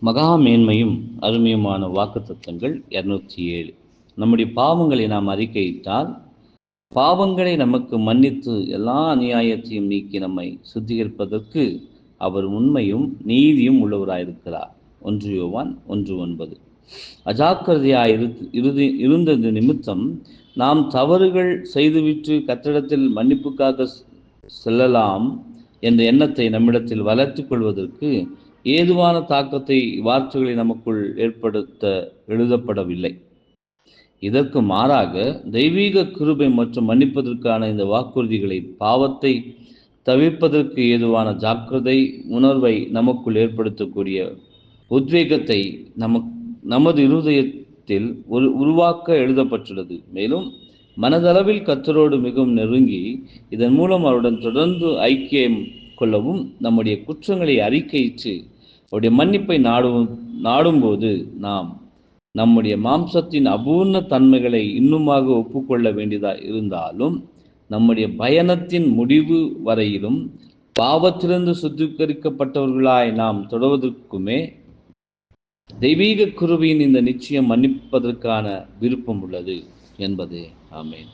மகா மேன்மையும் அருமையுமான வாக்குத்தத்தங்கள் 207. நம்முடைய பாவங்களை நாம் அறிக்கையிட்டால் பாவங்களை நமக்கு மன்னித்து எல்லா அநியாயத்தையும் நீக்கி நம்மை சுத்திகரிப்பதற்கு அவர் உண்மையும் நீதியும் உள்ளவராயிருக்கிறார். 1 யோவான் 1:9. அஜாக்கிரதையாய் இருந்தது நிமித்தம் நாம் தவறுகள் செய்துவிட்டு கர்த்தரிடத்தில் மன்னிப்புக்காக செல்லலாம் என்ற எண்ணத்தை நம்மிடத்தில் வளர்த்து கொள்வதற்கு ஏதுவான தாக்கத்தை வார்த்தைகளை நமக்குள் ஏற்படுத்த எழுதப்படவில்லை. இதற்கு மாறாக தெய்வீக கிருபை மற்றும் மன்னிப்பதற்கான இந்த வாக்குறுதிகளை பாவத்தை தவிர்ப்பதற்கு ஏதுவான ஜாக்கிரதை உணர்வை நமக்குள் ஏற்படுத்தக்கூடிய உத்வேகத்தை நமது இருதயத்தில் உருவாக்க எழுதப்பட்டுள்ளது. மேலும் மனதளவில் கர்த்தரோடு மிகவும் நெருங்கி இதன் மூலம் அவருடன் தொடர்ந்து ஐக்கியம் கொள்ளவும் நம்முடைய குற்றங்களை அறிக்கையிட்டு அவருடைய மன்னிப்பை நாடும்போது நாம் நம்முடைய மாம்சத்தின் அபூர்ண தன்மைகளை இன்னுமாக ஒப்புக்கொள்ள வேண்டியதாக இருந்தாலும் நம்முடைய பயணத்தின் முடிவு வரையிலும் பாவத்திலிருந்து சுத்திகரிக்கப்பட்டவர்களாய் நாம் தொடர்வதற்குமே தெய்வீக கிருபையின் இந்த நிச்சயம் மன்னிப்பதற்கான விருப்பம் உள்ளது என்பதே. ஆமென்.